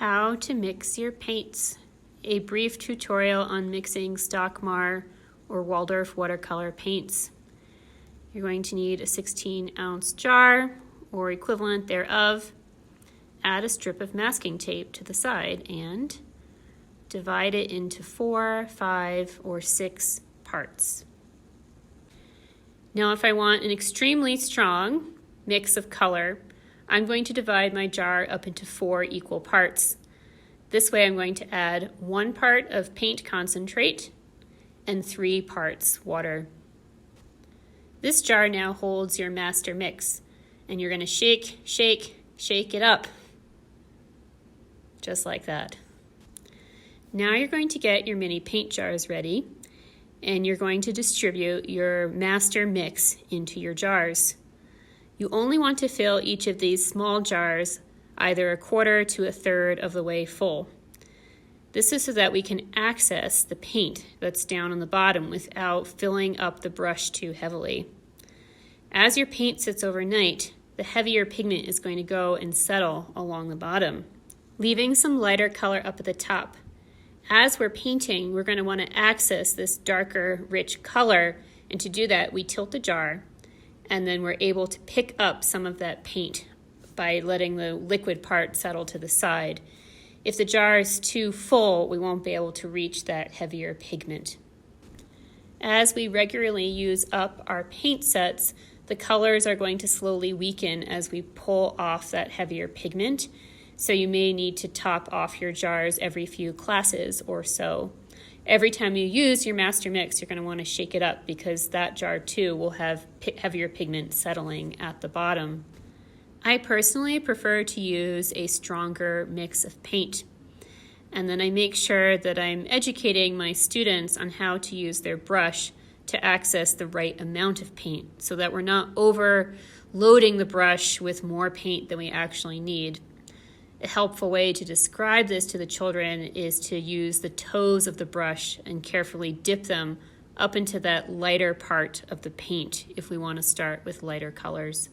How to mix your paints. A brief tutorial on mixing Stockmar or Waldorf watercolor paints. You're going to need a 16-ounce jar or equivalent thereof. Add a strip of masking tape to the side and divide it into 4, 5, or 6 parts. Now if I want an extremely strong mix of color, I'm going to divide my jar up into 4 equal parts. This way I'm going to add 1 part of paint concentrate and 3 parts water. This jar now holds your master mix, and you're going to shake, shake, shake it up. Just like that. Now you're going to get your mini paint jars ready, and you're going to distribute your master mix into your jars. You only want to fill each of these small jars either 1/4 to 1/3 of the way full. This is so that we can access the paint that's down on the bottom without filling up the brush too heavily. As your paint sits overnight, the heavier pigment is going to go and settle along the bottom, leaving some lighter color up at the top. As we're painting, we're going to want to access this darker, rich color, and to do that, we tilt the jar, and then we're able to pick up some of that paint by letting the liquid part settle to the side. If the jar is too full, we won't be able to reach that heavier pigment. As we regularly use up our paint sets, the colors are going to slowly weaken as we pull off that heavier pigment, so you may need to top off your jars every few classes or so. Every time you use your master mix, you're going to want to shake it up because that jar too will have heavier pigment settling at the bottom. I personally prefer to use a stronger mix of paint. And then I make sure that I'm educating my students on how to use their brush to access the right amount of paint so that we're not overloading the brush with more paint than we actually need. A helpful way to describe this to the children is to use the toes of the brush and carefully dip them up into that lighter part of the paint if we want to start with lighter colors.